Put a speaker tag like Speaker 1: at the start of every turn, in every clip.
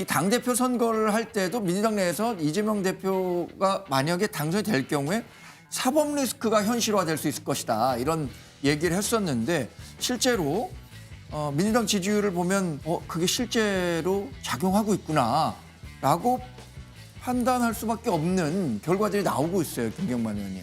Speaker 1: 이 당대표 선거를 할 때도 민주당 내에서 이재명 대표가 만약에 당선이 될 경우에 사법 리스크가 현실화될 수 있을 것이다. 이런 얘기를 했었는데 실제로 민주당 지지율을 보면 그게 실제로 작용하고 있구나라고 판단할 수밖에 없는 결과들이 나오고 있어요. 김경만 의원님.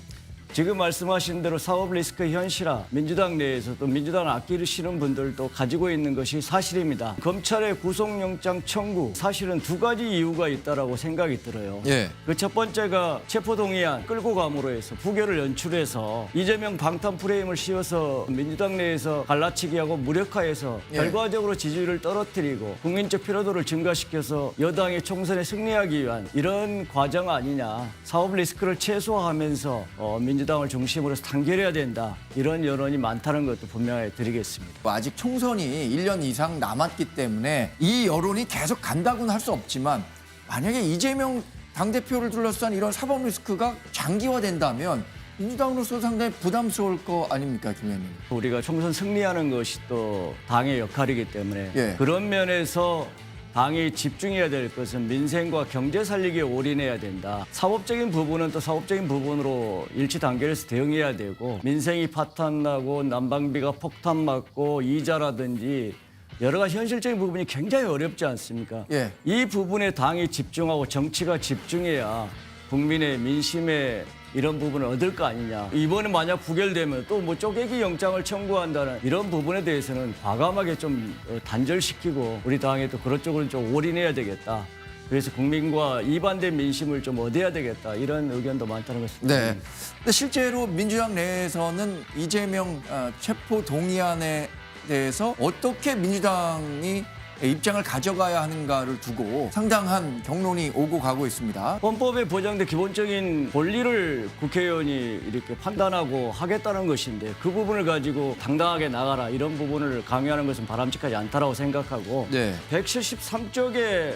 Speaker 2: 지금 말씀하신 대로 사법 리스크 현실화, 민주당 내에서도 민주당을 아끼시는 분들도 가지고 있는 것이 사실입니다. 검찰의 구속영장 청구, 사실은 두 가지 이유가 있다라고 생각이 들어요.
Speaker 1: 예.
Speaker 2: 그 첫 번째가 체포동의안 끌고 감으로 해서 부결을 연출해서 이재명 방탄 프레임을 씌워서 민주당 내에서 갈라치기하고 무력화해서
Speaker 1: 예.
Speaker 2: 결과적으로 지지율을 떨어뜨리고 국민적 피로도를 증가시켜서 여당이 총선에 승리하기 위한 이런 과정 아니냐. 사법 리스크를 최소화하면서 민주당을 중심으로 해서 단결해야 된다. 이런 여론이 많다는 것도 분명히 드리겠습니다.
Speaker 1: 아직 총선이 1년 이상 남았기 때문에 이 여론이 계속 간다고는 할 수 없지만 만약에 이재명 당대표를 둘러싼 이런 사법 리스크가 장기화된다면 민주당으로서 상당히 부담스러울 거 아닙니까, 김 의원님?
Speaker 2: 우리가 총선 승리하는 것이 또 당의 역할이기 때문에
Speaker 1: 예.
Speaker 2: 그런 면에서 당이 집중해야 될 것은 민생과 경제 살리기에 올인해야 된다. 사법적인 부분은 또 사법적인 부분으로 일치 단결해서 대응해야 되고 민생이 파탄나고 난방비가 폭탄 맞고 이자라든지 여러 가지 현실적인 부분이 굉장히 어렵지 않습니까?
Speaker 1: 예.
Speaker 2: 이 부분에 당이 집중하고 정치가 집중해야 국민의 민심에 이런 부분을 얻을 거 아니냐. 이번에 만약 부결되면 또 뭐 쪼개기 영장을 청구한다는 이런 부분에 대해서는 과감하게 좀 단절시키고 우리 당에 또 그런 쪽으로 좀 올인해야 되겠다. 그래서 국민과 이반된 민심을 좀 얻어야 되겠다. 이런 의견도 많다는 것입니다.
Speaker 1: 네. 근데 실제로 민주당 내에서는 이재명 체포 동의안에 대해서 어떻게 민주당이 입장을 가져가야 하는가를 두고 상당한 격론이 오고 가고 있습니다.
Speaker 2: 헌법에 보장된 기본적인 권리를 국회의원이 이렇게 판단하고 하겠다는 것인데 그 부분을 가지고 당당하게 나가라 이런 부분을 강요하는 것은 바람직하지 않다라고 생각하고
Speaker 1: 네.
Speaker 2: 173쪽의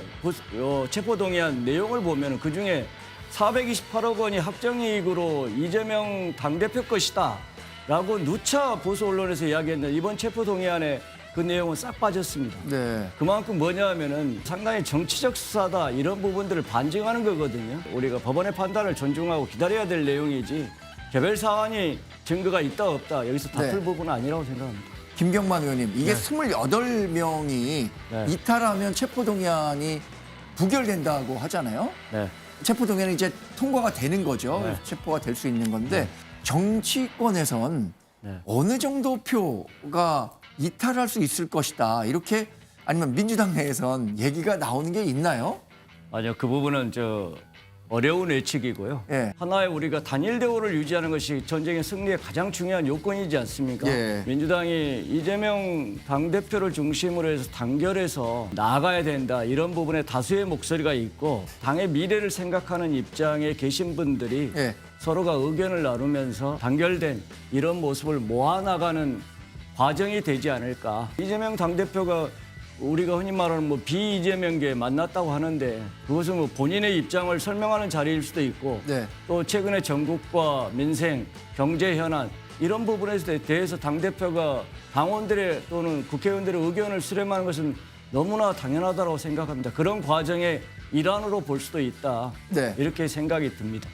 Speaker 2: 체포동의안 내용을 보면 그중에 428억 원이 확정이익으로 이재명 당대표 것이다 라고 누차 보수 언론에서 이야기했는데 이번 체포동의안에 그 내용은 싹 빠졌습니다.
Speaker 1: 네.
Speaker 2: 그만큼 뭐냐 하면은 상당히 정치적 수사다 이런 부분들을 반증하는 거거든요. 우리가 법원의 판단을 존중하고 기다려야 될 내용이지 개별 사안이 증거가 있다 없다 여기서 다툴
Speaker 1: 네.
Speaker 2: 부분은 아니라고 생각합니다.
Speaker 1: 김경만 의원님, 이게 28명이
Speaker 2: 네.
Speaker 1: 이탈하면 체포동의안이 부결된다고 하잖아요.
Speaker 2: 네.
Speaker 1: 체포동의안이 이제 통과가 되는 거죠.
Speaker 2: 네.
Speaker 1: 체포가 될 수 있는 건데 정치권에선
Speaker 2: 네.
Speaker 1: 어느 정도 표가 이탈할 수 있을 것이다. 이렇게 아니면 민주당 내에선 얘기가 나오는 게 있나요?
Speaker 2: 맞아요. 그 부분은 어려운 예측이고요.
Speaker 1: 예.
Speaker 2: 하나의 우리가 단일 대우를 유지하는 것이 전쟁의 승리의 가장 중요한 요건이지 않습니까?
Speaker 1: 예.
Speaker 2: 민주당이 이재명 당대표를 중심으로 해서 단결해서 나아가야 된다. 이런 부분에 다수의 목소리가 있고 당의 미래를 생각하는 입장에 계신 분들이
Speaker 1: 예.
Speaker 2: 서로가 의견을 나누면서 단결된 이런 모습을 모아나가는 과정이 되지 않을까. 이재명 당대표가 우리가 흔히 말하는 비이재명계 만났다고 하는데 그것은 본인의 입장을 설명하는 자리일 수도 있고
Speaker 1: 네.
Speaker 2: 또 최근에 전국과 민생, 경제 현안 이런 부분에 대해서 당대표가 당원들의 또는 국회의원들의 의견을 수렴하는 것은 너무나 당연하다고 생각합니다. 그런 과정의 일환으로 볼 수도 있다.
Speaker 1: 네.
Speaker 2: 이렇게 생각이 듭니다.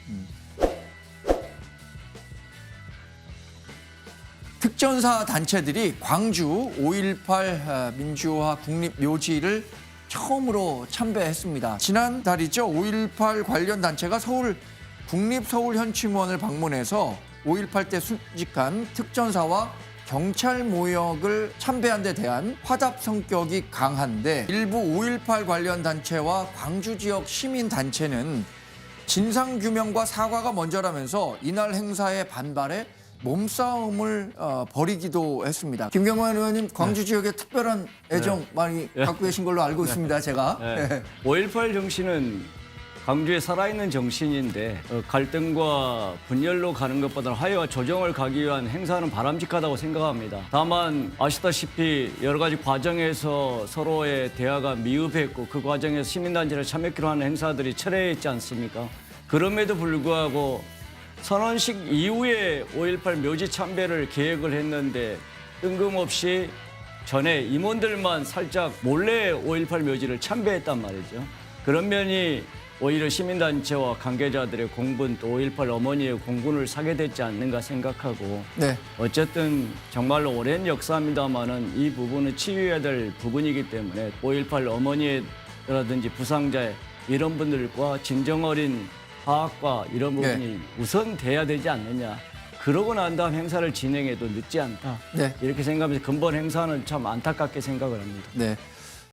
Speaker 1: 특전사 단체들이 광주 5.18 민주화 국립묘지를 처음으로 참배했습니다. 지난달이죠. 5.18 관련 단체가 서울 국립서울현충원을 방문해서 5.18 때 수직한 특전사와 경찰 모욕을 참배한 데 대한 화답 성격이 강한데 일부 5.18 관련 단체와 광주 지역 시민단체는 진상규명과 사과가 먼저라면서 이날 행사에 반발해 몸싸움을 벌이기도 했습니다. 김경만 의원님 광주 지역에 특별한 애정 많이 갖고 계신 걸로 알고 있습니다. 제가.
Speaker 2: 네. 5.18 정신은 광주에 살아있는 정신인데 갈등과 분열로 가는 것보다는 화해와 조정을 가기 위한 행사는 바람직하다고 생각합니다. 다만 아시다시피 여러 가지 과정에서 서로의 대화가 미흡했고 그 과정에서 시민단체를 참여하기로 하는 행사들이 철회했지 않습니까? 그럼에도 불구하고 선언식 이후에 5.18 묘지 참배를 계획을 했는데 뜬금없이 전에 임원들만 살짝 몰래 5.18 묘지를 참배했단 말이죠. 그런 면이 오히려 시민단체와 관계자들의 공분 또 5.18 어머니의 공분을 사게 됐지 않는가 생각하고
Speaker 1: 네.
Speaker 2: 어쨌든 정말로 오랜 역사입니다마는 이 부분은 치유해야 될 부분이기 때문에 5.18 어머니라든지 부상자 이런 분들과 진정 어린 화합과 이런 부분이 우선 돼야 되지 않느냐. 그러고 난 다음 행사를 진행해도 늦지 않다.
Speaker 1: 네.
Speaker 2: 이렇게 생각하면서 근본 행사는 참 안타깝게 생각을 합니다.
Speaker 1: 네.